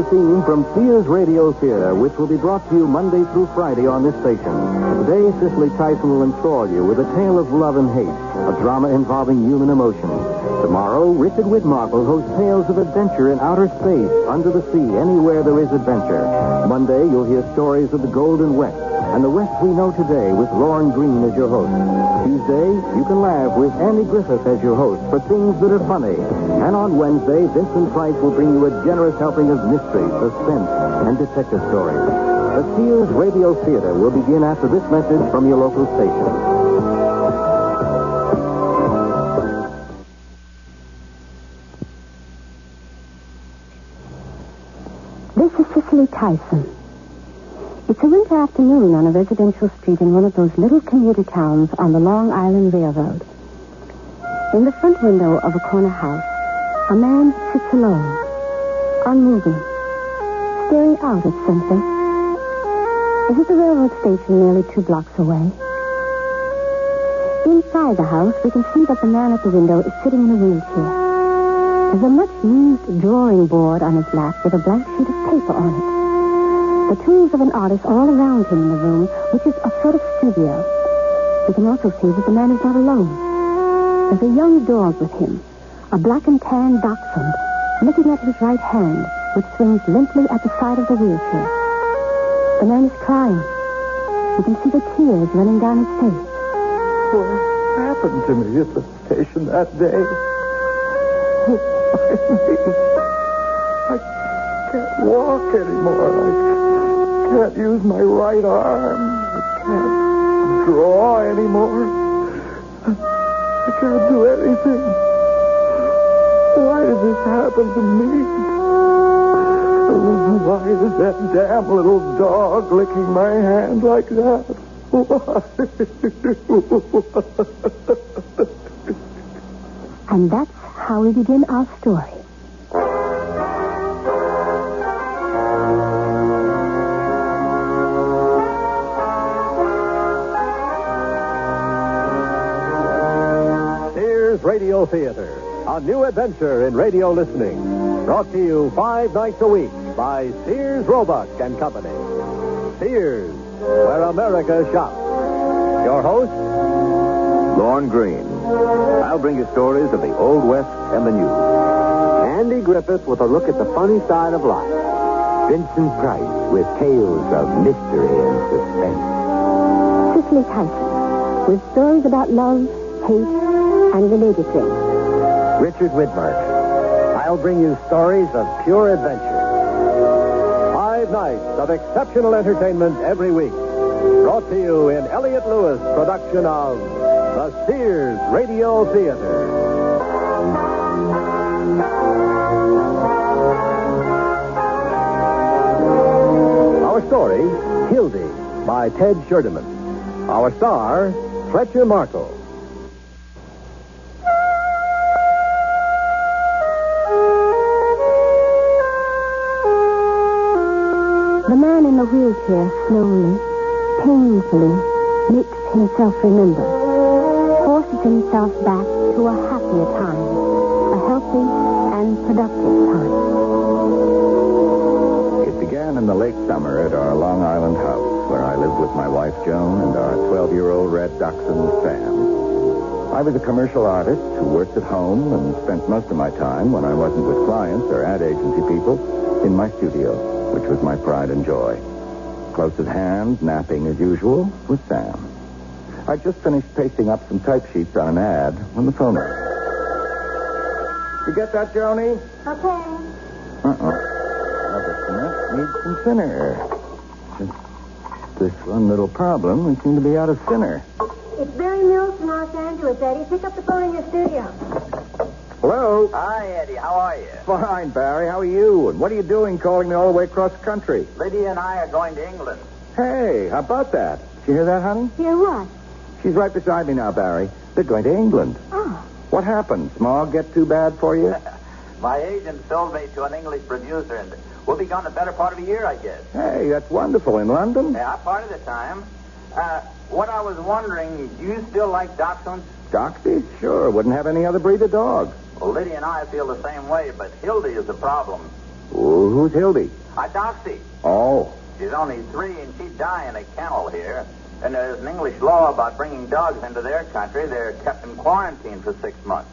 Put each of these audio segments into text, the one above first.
theme from Sears Radio Theater, which will be brought to you Monday through Friday on this station. Today, Cicely Tyson will enthrall you with a tale of love and hate, a drama involving human emotion. Tomorrow, Richard Widmark will host tales of adventure in outer space, under the sea, anywhere there is adventure. Monday, you'll hear stories of the Golden West, and the West we know today with Lorne Greene as your host. Tuesday, you can laugh with Andy Griffith as your host for things that are funny. And on Wednesday, Vincent Price will bring you a generous helping of mystery, suspense, and detective stories. The Sears Radio Theater will begin after this message from your local station. This is Cicely Tyson. It's a winter afternoon on a residential street in one of those little commuter towns on the Long Island Railroad. In the front window of a corner house, a man sits alone, unmoving, staring out at something. Is it the railroad station nearly 2 blocks away? Inside the house, we can see that the man at the window is sitting in a wheelchair. There's a much-used drawing board on his lap with a blank sheet of paper on it. The tools of an artist are all around him in the room, which is a sort of studio. We can also see that the man is not alone. There's a young dog with him, a black and tan dachshund, looking at his right hand, which swings limply at the side of the wheelchair. The man is crying. You can see the tears running down his face. What happened to me at the station that day? I can't walk anymore. I can't use my right arm. I can't draw anymore. I can't do anything. Why did this happen to me? Why is that damn little dog licking my hand like that? Why? And that's how we begin our story. Sears Radio Theater, a new adventure in radio listening. Brought to you 5 nights a week by Sears Roebuck and Company. Sears, where America shops. Your host, Lorne Greene. I'll bring you stories of the Old West and the New. Andy Griffith with a look at the funny side of life. Vincent Price with tales of mystery and suspense. Cicely Tyson, with stories about love, hate, and related things. Richard Widmark. I'll bring you stories of pure adventure. 5 nights of exceptional entertainment every week. Brought to you in Elliott Lewis' production of the Sears Radio Theater. Our story, Hildy, by Ted Sherdeman. Our star, Fletcher Markle. The man in the wheelchair slowly, painfully, makes himself remember, forces himself back to a happier time, a healthy and productive time. It began in the late summer at our Long Island house, where I lived with my wife, Joan, and our 12-year-old red dachshund, Sam. I was a commercial artist who worked at home and spent most of my time, when I wasn't with clients or ad agency people, in my studio, which was my pride and joy. Close at hand, napping as usual, was Sam. I'd just finished pasting up some type sheets on an ad when the phone rang. You get that, Joni? Okay. The cement needs some thinner. Just this one little problem, we seem to be out of thinner. It's Barry Mills from Los Angeles, Eddie. Pick up the phone in your studio. Hello? Hi, Eddie. How are you? Fine, Barry. How are you? And what are you doing calling me all the way across the country? Lydia and I are going to England. Hey, how about that? Did you hear that, honey? Hear what? She's right beside me now, Barry. They're going to England. Oh. What happened? Smog get too bad for you? My agent sold me to an English producer, and we'll be gone the better part of a year, I guess. Hey, that's wonderful. In London? Yeah, part of the time. What I was wondering, do you still like dachshunds? Doxies? Sure. Wouldn't have any other breed of dog. Well, Lydia and I feel the same way, but Hildy is the problem. Who's Hildy? Doxy. Oh. She's only 3 and she'd die in a kennel here. And there's an English law about bringing dogs into their country. They're kept in quarantine for 6 months.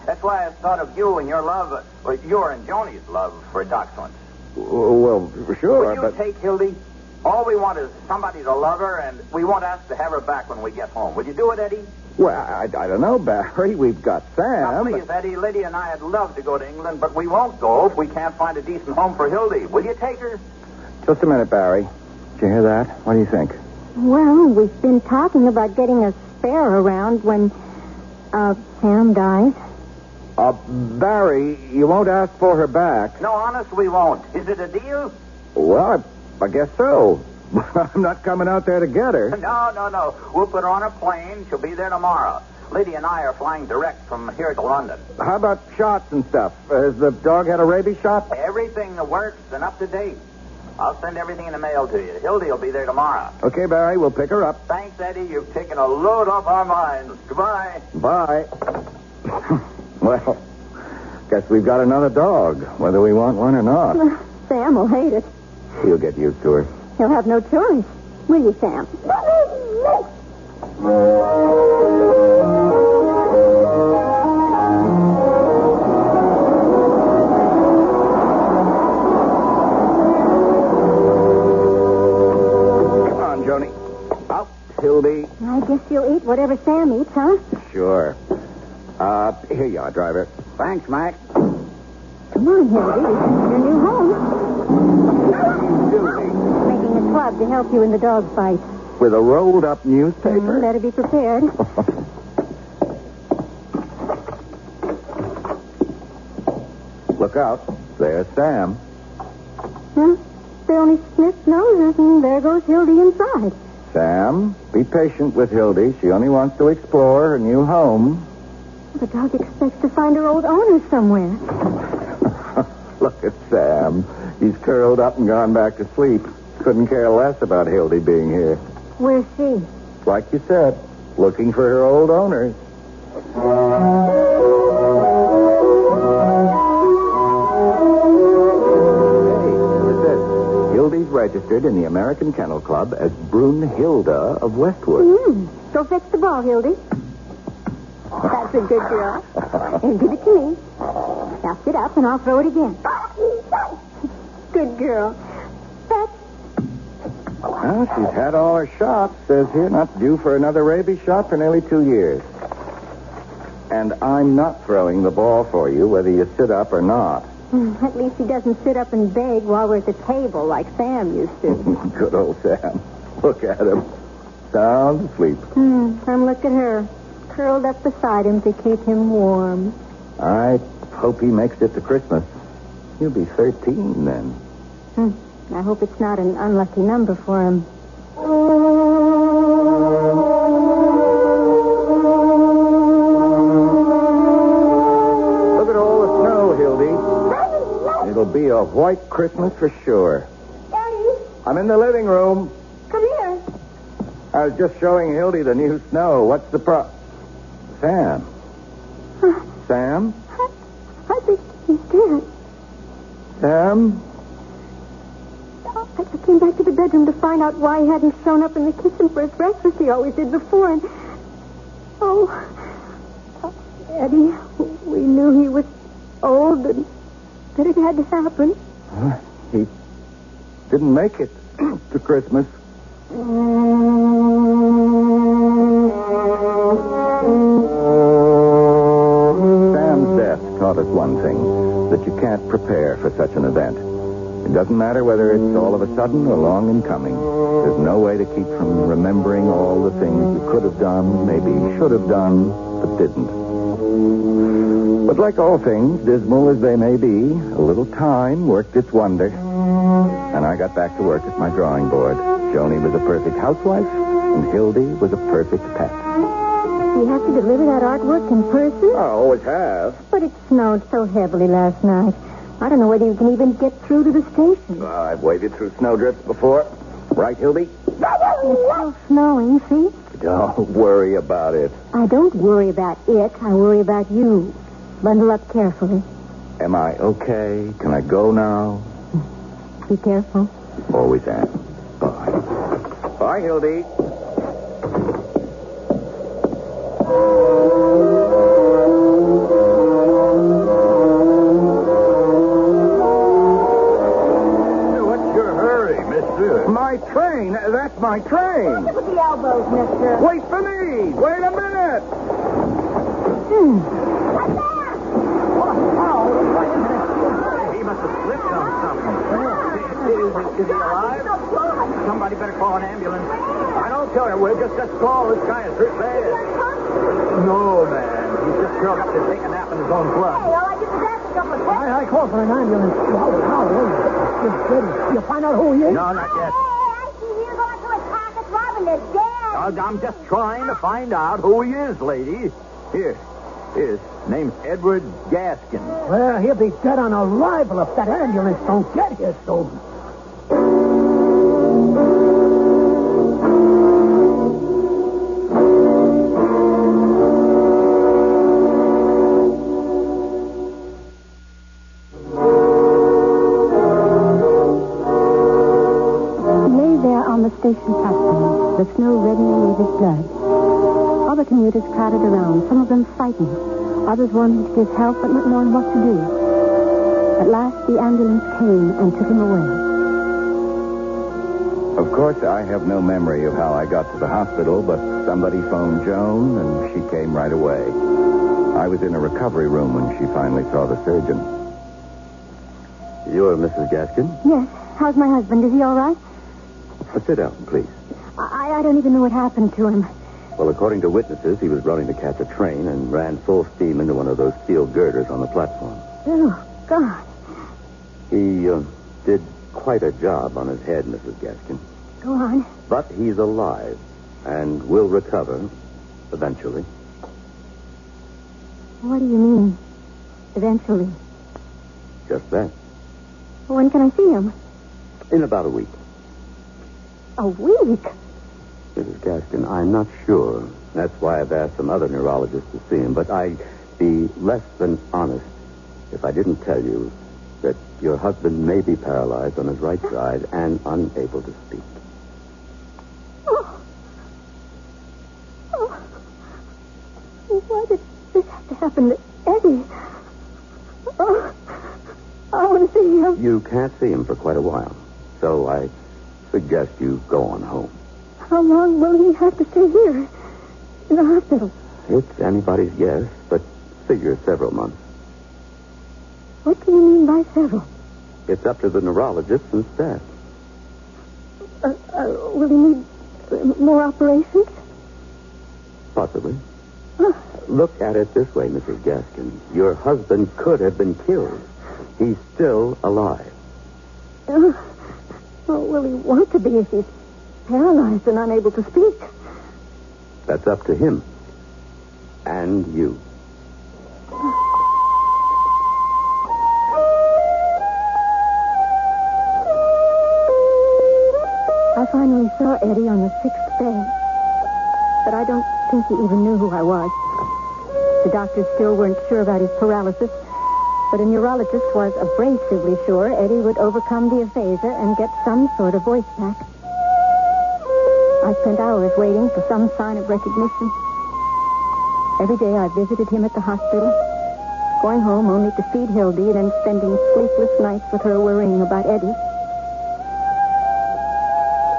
That's why I thought of you and your love, your and Joni's love for dachshunds. Well, sure, Would you take Hildy? All we want is somebody to love her, and we won't ask to have her back when we get home. Would you do it, Eddie? Well, I don't know, Barry. We've got Sam. Now, please, Eddie, Lydia and I would love to go to England, but we won't go if we can't find a decent home for Hildy. Will you take her? Just a minute, Barry. Did you hear that? What do you think? Well, we've been talking about getting a spare around when, Sam dies. Barry, you won't ask for her back. No, honest, we won't. Is it a deal? Well, I guess so. I'm not coming out there to get her. No. We'll put her on a plane. She'll be there tomorrow. Lydia and I are flying direct from here to London. How about shots and stuff? Has the dog had a rabies shot? Everything works and up to date. I'll send everything in the mail to you. Hildy will be there tomorrow. Okay, Barry, we'll pick her up. Thanks, Eddie. You've taken a load off our minds. Goodbye. Bye. Well, guess we've got another dog, whether we want one or not. Sam will hate it. He'll get used to her. He'll have no choice. Will you, Sam? Come on, Joni. Out, Hildy. I guess you'll eat whatever Sam eats, huh? Sure. Here you are, driver. Thanks, Mac. Come on, Hildy. This is your new home. Making a club to help you in the dog fight. With a rolled-up newspaper? Better be prepared. Look out. There's Sam. Huh? They only sniffed noses, and there goes Hildy inside. Sam, be patient with Hildy. She only wants to explore her new home. The dog expects to find her old owner somewhere. Look at Sam. He's curled up and gone back to sleep. Couldn't care less about Hildy being here. Where's she? Like you said, looking for her old owners. Hey, what's this? Hildy's registered in the American Kennel Club as Brunhilde of Westwood. Go fetch the ball, Hildy. That's a good girl. And give it to me. Now sit up and I'll throw it again. Good girl. That's... Well, she's had all her shots. Says here, not due for another rabies shot for nearly 2 years. And I'm not throwing the ball for you, whether you sit up or not. At least he doesn't sit up and beg while we're at the table like Sam used to. Good old Sam. Look at him. Sound asleep. And look at her. Curled up beside him to keep him warm. I hope he makes it to Christmas. He'll be 13 then. I hope it's not an unlucky number for him. Look at all the snow, Hildy. It'll be a white Christmas for sure. Daddy, I'm in the living room. come here. I was just showing Hildy the new snow. What's the Sam? Sam? I think he's dead. Sam? I came back to the bedroom to find out why he hadn't shown up in the kitchen for his breakfast. He always did before, and... Eddie, we knew he was old and that it had to happen. He didn't make it to Christmas. Sam's death taught us one thing, that you can't prepare for such an event. It doesn't matter whether it's all of a sudden or long in coming. There's no way to keep from remembering all the things you could have done, maybe should have done, but didn't. But like all things, dismal as they may be, a little time worked its wonder. And I got back to work at my drawing board. Joni was a perfect housewife, and Hildy was a perfect pet. Do you have to deliver that artwork in person? I always have. But it snowed so heavily last night. I don't know whether you can even get through to the station. I've waded through snowdrifts before. Right, Hildy? It's still snowing, see? Don't worry about it. I don't worry about it. I worry about you. Bundle up carefully. Am I okay? Can I go now? Be careful. Always am. Bye. Bye, Hildy. What's your hurry, mister? My train. That's my train. Look at the elbows, mister. Wait for me. Wait a minute. He must have slipped on something. Is he alive? Somebody better call an ambulance. I don't care. We'll just call. This guy is hurt bad. No, man. He's just curled up to take a nap in his own blood. I called for an ambulance. You find out who he is? No, not yet. I'm just trying to find out who he is, lady. Here. His name's Edward Gaskin. Well, he'll be dead on arrival if that ambulance don't get here soon. On the station platform, the snow reddening with his blood. Other commuters crowded around, some of them frightened, others wanting to give help but not knowing what to do. At last, the ambulance came and took him away. Of course, I have no memory of how I got to the hospital, but somebody phoned Joan, and she came right away. I was in a recovery room when she finally saw the surgeon. You're Mrs. Gaskin? Yes. How's my husband? Is he all right? Sit down, please. I don't even know what happened to him. Well, according to witnesses, he was running to catch a train and ran full steam into one of those steel girders on the platform. Oh, God. He did quite a job on his head, Mrs. Gaskin. Go on. But he's alive and will recover eventually. What do you mean, eventually? Just that. When can I see him? In about a week. A week? Mrs. Gaskin, I'm not sure. That's why I've asked some other neurologists to see him. But I'd be less than honest if I didn't tell you that your husband may be paralyzed on his right side and unable to speak. Oh. Why did this have to happen to Eddie? Oh. I want to see him. You can't see him for quite a while. So I suggest you go on home. How long will he have to stay here? In the hospital? It's anybody's guess, but figure several months. What do you mean by several? It's up to the neurologists and staff. Will he need more operations? Possibly. Look at it this way, Mrs. Gaskin. Your husband could have been killed. He's still alive. Well, will he want to be if he's paralyzed and unable to speak? That's up to him. And you. I finally saw Eddie on the 6th day. But I don't think he even knew who I was. The doctors still weren't sure about his paralysis, but a neurologist was abrasively sure Eddie would overcome the aphasia and get some sort of voice back. I spent hours waiting for some sign of recognition. Every day I visited him at the hospital, going home only to feed Hildy, then spending sleepless nights with her worrying about Eddie.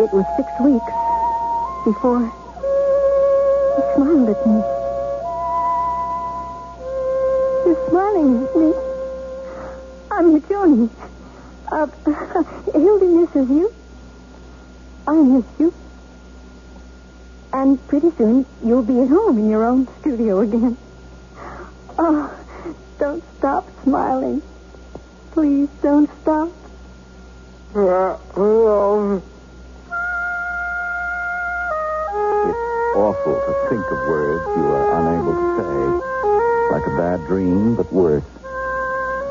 It was 6 weeks before he smiled at me. You're smiling at me. I'm your Joni. Hildy misses you. I miss you. And pretty soon you'll be at home in your own studio again. Oh, don't stop smiling. Please don't stop. It's awful to think of words you are unable to say. Like a bad dream, but worse.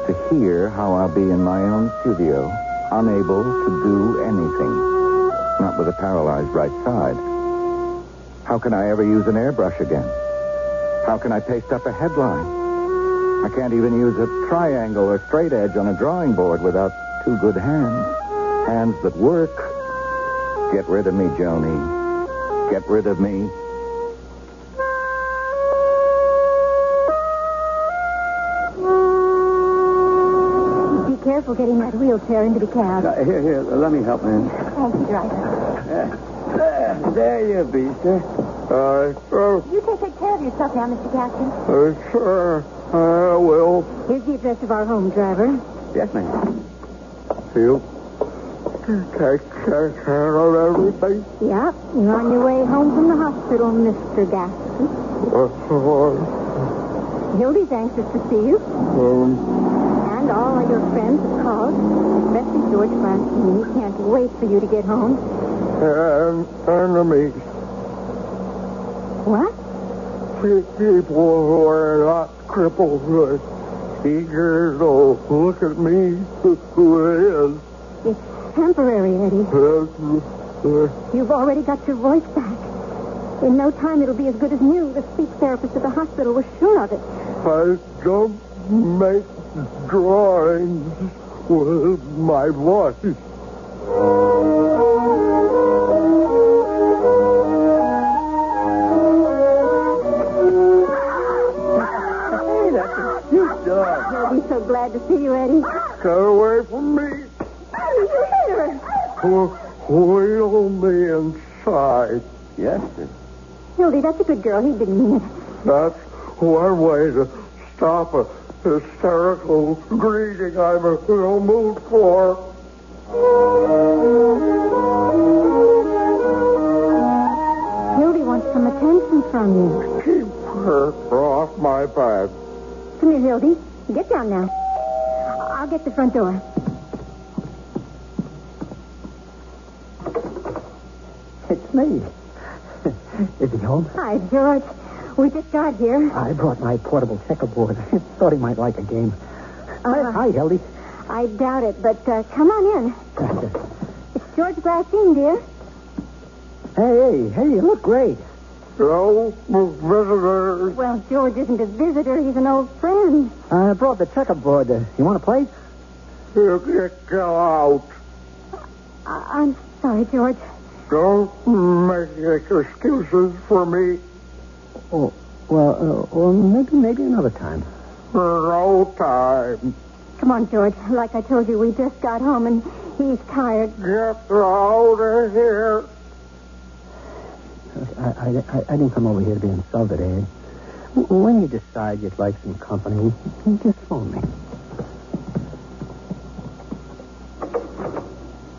To hear how I'll be in my own studio, unable to do anything. Not with a paralyzed right side. How can I ever use an airbrush again? How can I paste up a headline? I can't even use a triangle or straight edge on a drawing board without two good hands. Hands that work. Get rid of me, Joni. Get rid of me. Be careful getting that wheelchair into the cab. Here, let me help, man. Thank you, driver. There you be, sir. You take good care of yourself now, Mr. Gaston. Sure, I will. Here's the address of our home, driver. Yes, ma'am. You take care of everything? Yep, you're on your way home from the hospital, Mr. Gaston. Hildy's anxious to see you. And all of your friends have called, especially George Branston. He can't wait for you to get home. And enemies. What? People who are not crippled with eager to look at me who is. It's temporary, Eddie. You've already got your voice back. In no time, it'll be as good as new. The speech therapist at the hospital was sure of it. I don't make drawings with my voice. He'll be so glad to see you, Eddie. Get away from me. You hit her. Wheel me inside. Yes, sir. Hildy, that's a good girl. He didn't mean it. That's one way to stop a hysterical greeting I'm in no mood for. Hildy wants some attention from you. Keep her off my back. Come here, Hildy. Get down now. I'll get the front door. It's me. Is he home? Hi, George. We just got here. I brought my portable checkerboard. Thought he might like a game. Hi, Hildy. I doubt it, but come on in. It's George Brassine, dear. Hey, you look great. No visitors. Well, George isn't a visitor. He's an old friend. I brought the checkerboard. You want to play? You get out. I'm sorry, George. Don't make excuses for me. Oh, well, maybe another time. No time. Come on, George. Like I told you, we just got home, and he's tired. Get out of here. I didn't come over here to be insulted, eh? When you decide you'd like some company, you just phone me.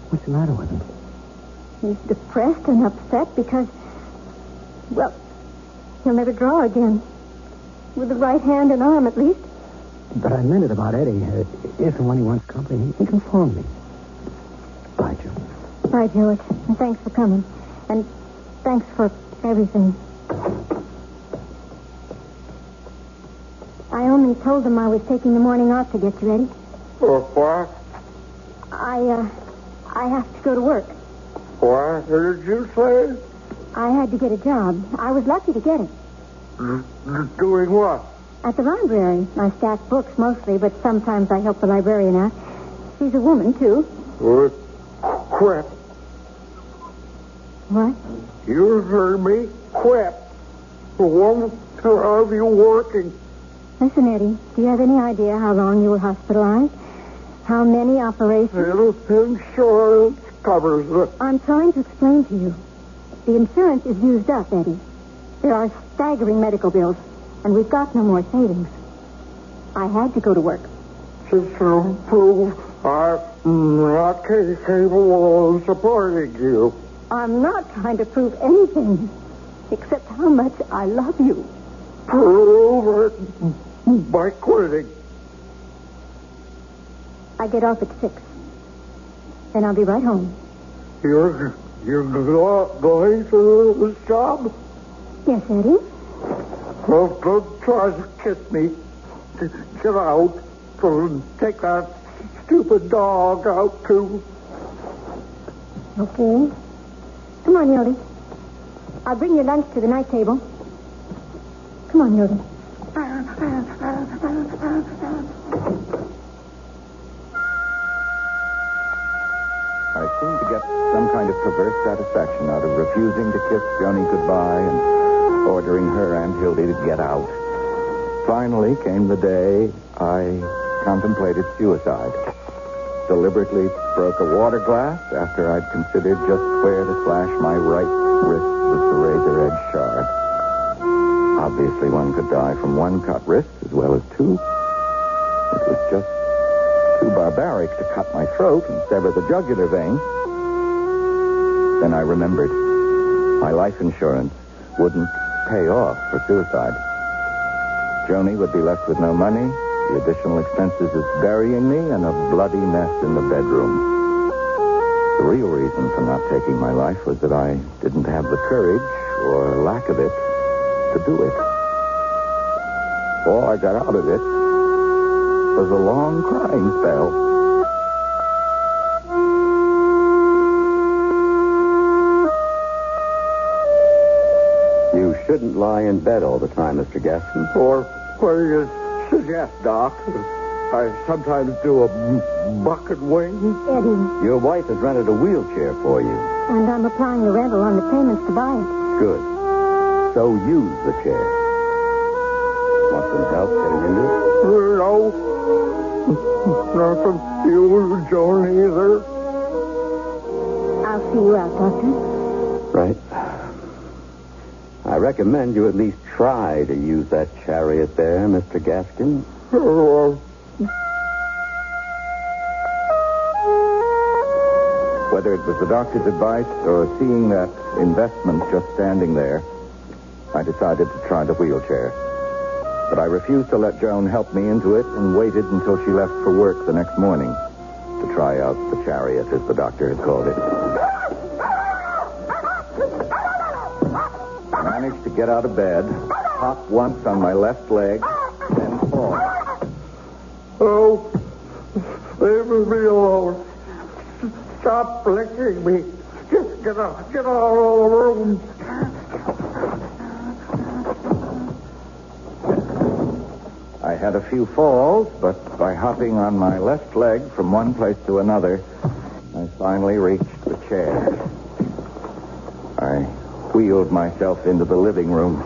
What's the matter with him? He's depressed and upset because, well, he'll never draw again. With the right hand and arm, at least. But I meant it about Eddie. If and when he wants company, he can phone me. Bye, Joe. Bye, George. And thanks for coming. And thanks for everything. I only told them I was taking the morning off to get you ready. What? I have to go to work. What did you say? I had to get a job. I was lucky to get it. Doing what? At the library. I stack books mostly, but sometimes I help the librarian out. She's a woman, too. Quit. What? You heard me. Quit. Won't have you working. Listen, Eddie, do you have any idea how long you were hospitalized? How many operations? Insurance covers it. I'm trying to explain to you. The insurance is used up, Eddie. There are staggering medical bills, and we've got no more savings. I had to go to work. To prove I'm not capable of supporting you. I'm not trying to prove anything, except how much I love you. Prove it by quitting. I get off at 6. Then I'll be right home. You're going to this job? Yes, Eddie? Well, don't try to kiss me. Get out. Take that stupid dog out, too. Okay. Come on, Hildy. I'll bring your lunch to the night table. Come on, Hildy. I seemed to get some kind of perverse satisfaction out of refusing to kiss Joni goodbye and ordering her and Hildy to get out. Finally came the day I contemplated suicide. Deliberately broke a water glass after I'd considered just where to slash my right wrist with the razor edge shard. Obviously, one could die from one cut wrist as well as two. It was just too barbaric to cut my throat and sever the jugular vein. Then I remembered my life insurance wouldn't pay off for suicide. Joni would be left with no money, the additional expenses of burying me, and a bloody mess in the bedroom. The real reason for not taking my life was that I didn't have the courage, or lack of it, to do it. All I got out of it was a long crying spell. You shouldn't lie in bed all the time, Mr. Gaston. Or what do you suggest, Doc? I sometimes do a buck and wing. Eddie, Your wife has rented a wheelchair for you. and I'm applying the rental on the payments to buy it. Good. So use the chair. Want some help getting into it? No. Not from you, Joan, either. I'll see you out, Doctor. Right. I recommend you at least try to use that chariot there, Mr. Gaskin. Whether it was the doctor's advice or seeing that investment just standing there, I decided to try the wheelchair. But I refused to let Joan help me into it and waited until she left for work the next morning to try out the chariot, as the doctor had called it. I managed to get out of bed, hop once on my left leg, then fall. Oh, leave me alone. Stop licking me. Get out of the room. I had a few falls, but by hopping on my left leg from one place to another, I finally reached the chair. I wheeled myself into the living room.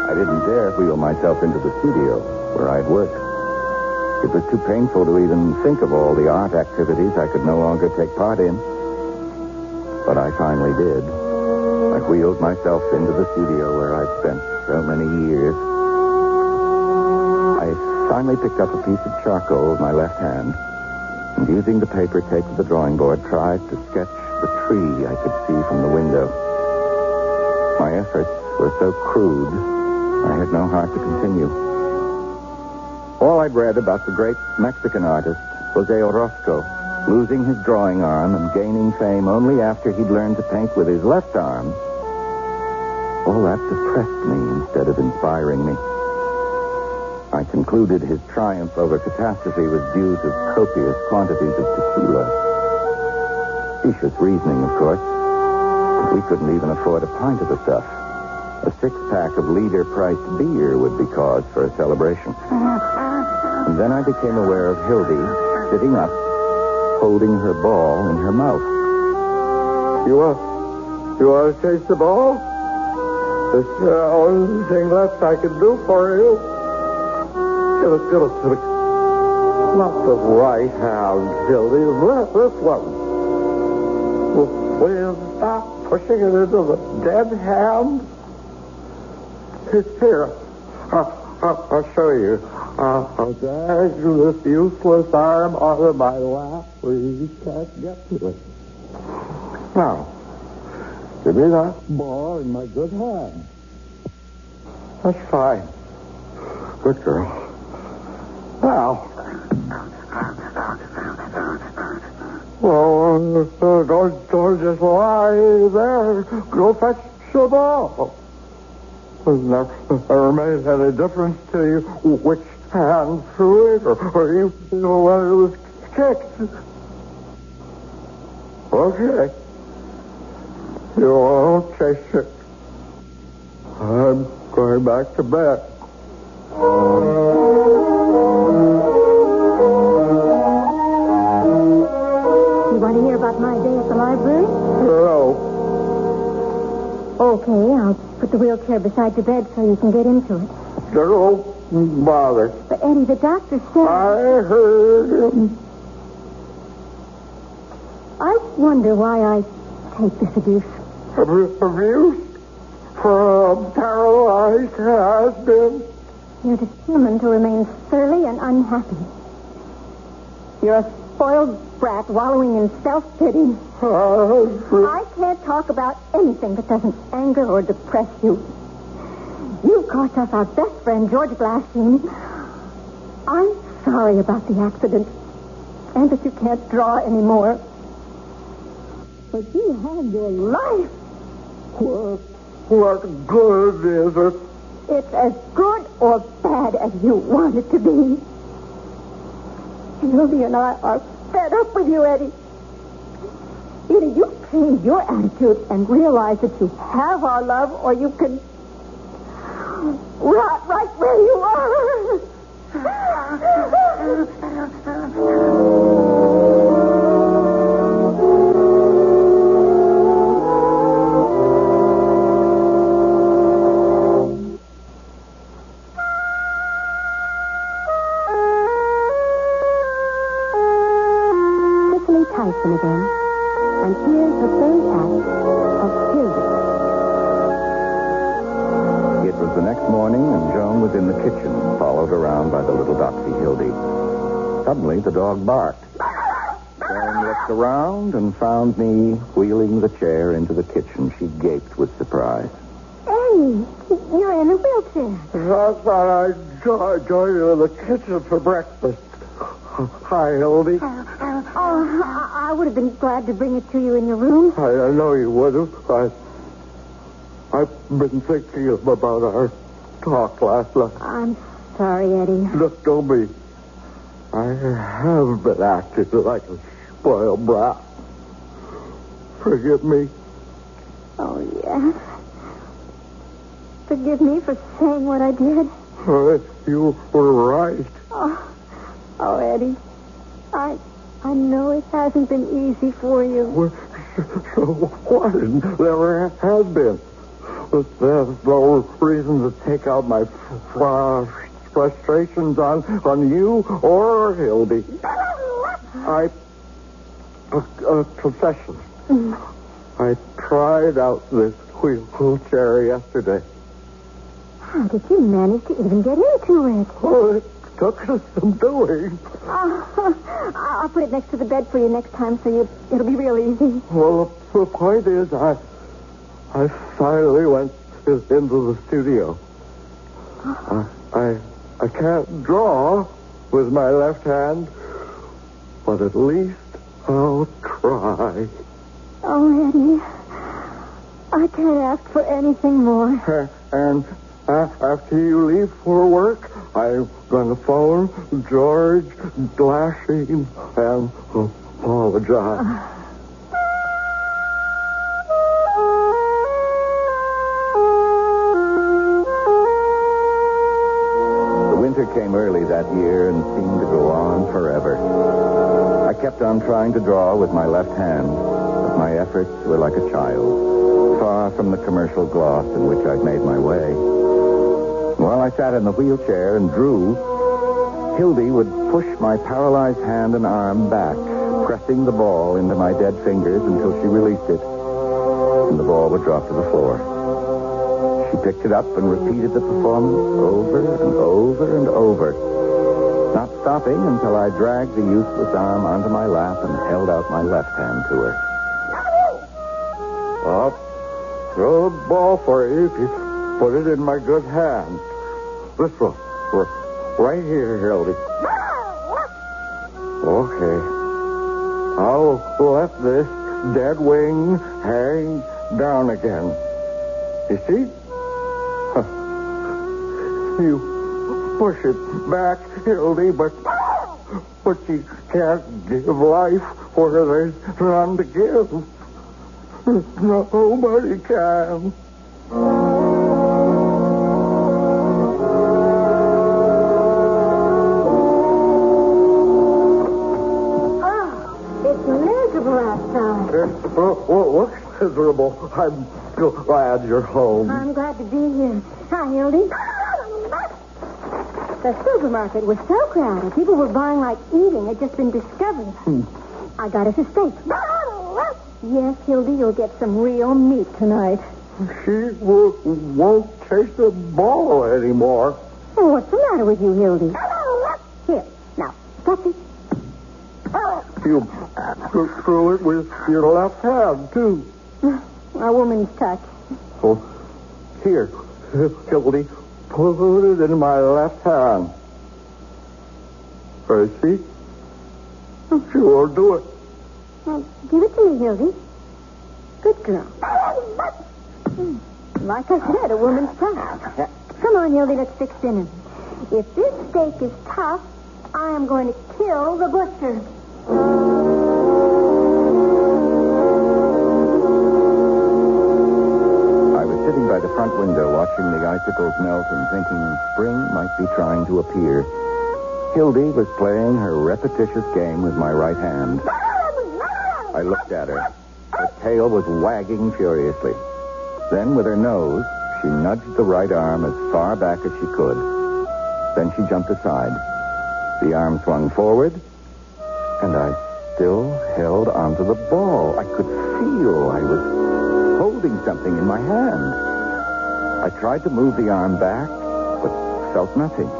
I didn't dare wheel myself into the studio where I'd worked. It was too painful to even think of all the art activities I could no longer take part in. But I finally did. I wheeled myself into the studio where I'd spent so many years. I finally picked up a piece of charcoal with my left hand and, using the paper taped to the drawing board, tried to sketch the tree I could see from the window. My efforts were so crude, I had no heart to continue. All I'd read about the great Mexican artist, Jose Orozco, losing his drawing arm and gaining fame only after he'd learned to paint with his left arm, all that depressed me instead of inspiring me. I concluded his triumph over catastrophe was due to copious quantities of tequila. Specious reasoning, of course, but we couldn't even afford a pint of the stuff. A six-pack of leader-priced beer would be cause for a celebration. And then I became aware of Hildy sitting up, holding her ball in her mouth. You want to taste the ball? It's the only thing left I can do for you. Give it to me. Not the right hand, Hildy. This one. Will you stop pushing it into the dead hand? Here. I'll show you. I'll drag this useless arm out of my lap where you can't get to it. Now, give me that ball in my good hand. That's fine. Good girl. Now. Well, don't just lie there. Go fetch the ball. Never made any difference to you which hand threw it or you know when it was kicked. Okay. You won't chase it I'm going back to bed. You want to hear about my day at the library? No. Okay, I'll put the wheelchair beside your bed so you can get into it. Don't bother. But, Eddie, the doctor said... I heard him. I wonder why I take this abuse. Abuse from paralyzed husband. You're determined to remain surly and unhappy. You're a spoiled brat wallowing in self-pity. I can't talk about anything that doesn't anger or depress you. You've cost us our best friend, George Glassine. I'm sorry about the accident and that you can't draw anymore. But you had your life. What good is it? It's as good or bad as you want it to be. Hildy and I are fed up with you, Eddie. Either you change your attitude and realize that you have our love, or you can rot right where you are. Tyson again. And here's the third act of Hildy. It was the next morning, and Joan was in the kitchen, followed around by the little doxy Hildy. Suddenly, the dog barked. Joan looked around and found me wheeling the chair into the kitchen. She gaped with surprise. Eddie, you're in a wheelchair. I thought I'd join you in the kitchen for breakfast. Hi, Hildy. I would have been glad to bring it to you in your room. I know you would have. I've been thinking about our talk last night. I'm sorry, Eddie. Look, don't be. I have been acting like a spoiled brat. Forgive me. Oh, yes. Forgive me for saying what I did. You were right. Oh, Eddie. I know it hasn't been easy for you. Well, so what? It never has been. But there's no reason to take out my frustrations on you or Hildy. Confession. I tried out this wheelchair yesterday. How did you manage to even get into it? Oh, it took some doing. I'll put it next to the bed for you next time, so it'll be real easy. Well, the point is, I finally went into the studio. I can't draw with my left hand, but at least I'll try. Oh, Eddie, I can't ask for anything more. And after you leave for work, I'm going to phone George Glassine and apologize. The winter came early that year and seemed to go on forever. I kept on trying to draw with my left hand, but my efforts were like a child's, far from the commercial gloss in which I'd made my way. While I sat in the wheelchair and drew, Hildy would push my paralyzed hand and arm back, pressing the ball into my dead fingers until she released it, and the ball would drop to the floor. She picked it up and repeated the performance over and over and over, not stopping until I dragged the useless arm onto my lap and held out my left hand to her. I'll throw the ball for you if you put it in my good hand. This one. Right here, Hildy. Okay. I'll let this dead wing hang down again. You see? You push it back, Hildy, but you can't give life where there's none to give. Nobody can. miserable. I'm glad you're home. I'm glad to be here. Hi, Hildy. The supermarket was so crowded. People were buying like eating. It just been discovered. I got us a steak. Yes, Hildy, you'll get some real meat tonight. She won't taste the ball anymore. Oh, what's the matter with you, Hildy? Here, now, touch it. You threw it with your left hand, too. A woman's touch. Oh, here, Hildy, put it in my left hand. See? She won't do it. Well, give it to me, Hildy. Good girl. Like I said, a woman's touch. Come on, Hildy, let's fix dinner. If this steak is tough, I am going to kill the butcher. I was sitting by the front window watching the icicles melt and thinking spring might be trying to appear. Hildy was playing her repetitious game with my right hand. I looked at her. Her tail was wagging furiously. Then, with her nose, she nudged the right arm as far back as she could. Then she jumped aside. The arm swung forward, and I still held onto the ball. I could feel I was holding something in my hand. I tried to move the arm back, but felt nothing.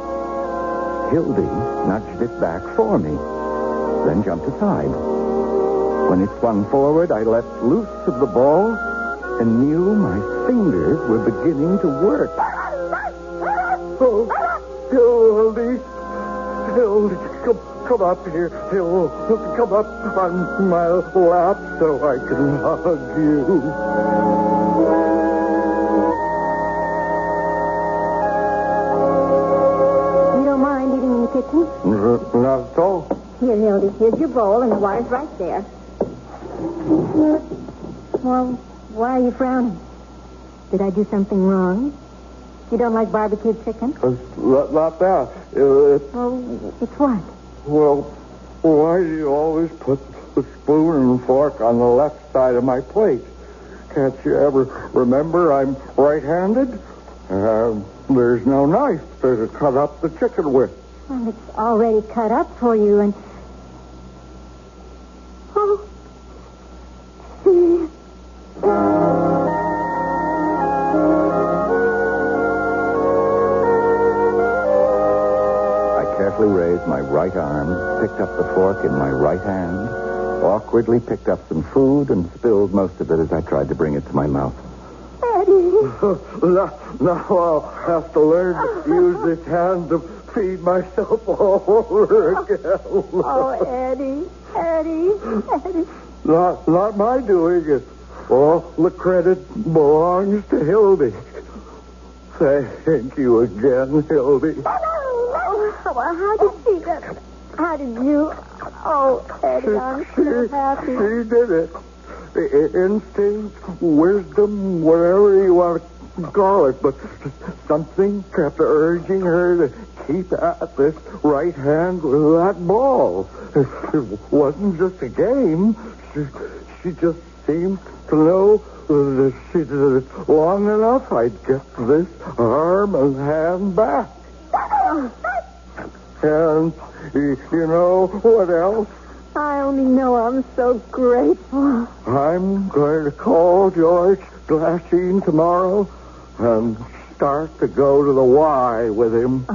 Hildy nudged it back for me, then jumped aside. When it swung forward, I let loose of the ball and knew my fingers were beginning to work. Oh, Hildy, come up here. Come up on my lap so I can hug you. You don't mind eating in the kitchen? Not at all. Here, Hildy, here's your bowl, and the water's right there. Well, why are you frowning? Did I do something wrong? You don't like barbecued chicken? Not that. Oh, it's what? Well, why do you always put the spoon and fork on the left side of my plate? Can't you ever remember I'm right-handed? There's no knife to cut up the chicken with. Well, it's already cut up for you, and... Oh. See? Carefully raised my right arm, picked up the fork in my right hand, awkwardly picked up some food, and spilled most of it as I tried to bring it to my mouth. Eddie. Now I'll have to learn to use this hand to feed myself all over again. Oh, Eddie. Not my doing it. All the credit belongs to Hildy. Thank you again, Hildy. Well, how did she get... How did you... Oh, Eddie, I'm so happy. She did it. Instinct, wisdom, whatever you want to call it, but something kept urging her to keep at this right hand with that ball. It wasn't just a game. She just seemed to know that if she did it long enough, I'd get this arm and hand back. And you know what else? I only know I'm so grateful. I'm going to call George Glassine tomorrow and start to go to the Y with him.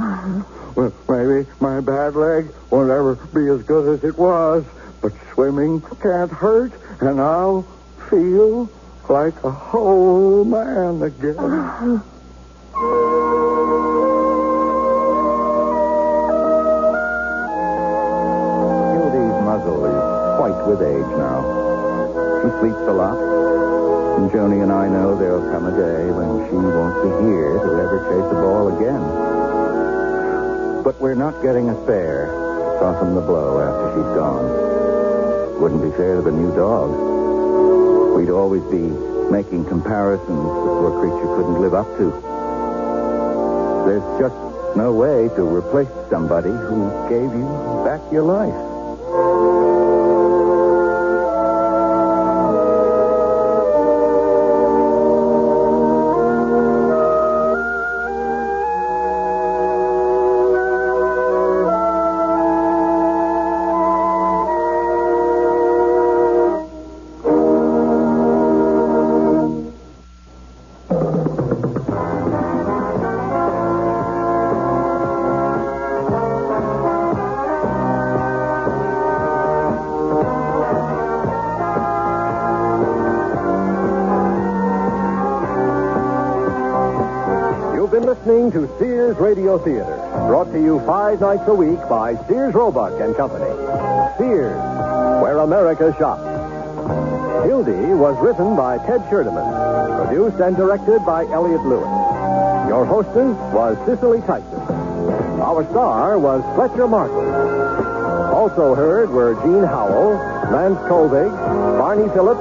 Well, maybe my bad leg won't ever be as good as it was, but swimming can't hurt, and I'll feel like a whole man again. With age now. She sleeps a lot, and Joni and I know there'll come a day when she won't be here to ever chase the ball again. But we're not getting a spare to soften the blow after she's gone. Wouldn't be fair to the new dog. We'd always be making comparisons the poor creature couldn't live up to. There's just no way to replace somebody who gave you back your life. listening to Sears Radio Theater, brought to you 5 nights a week by Sears Roebuck and Company. Sears, where America shops. Hildy was written by Ted Scherdeman, produced and directed by Elliott Lewis. Your hostess was Cicely Tyson. Our star was Fletcher Markle. Also heard were Gene Howell, Lance Kolvig, Barney Phillips,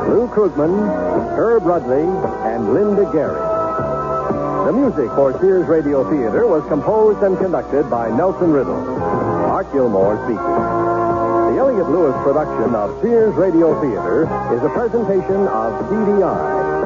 Lou Krugman, Herb Rudley, and Linda Gehring. The music for Sears Radio Theater was composed and conducted by Nelson Riddle. Art Gilmore speaking. The Elliott Lewis production of Sears Radio Theater is a presentation of CDI,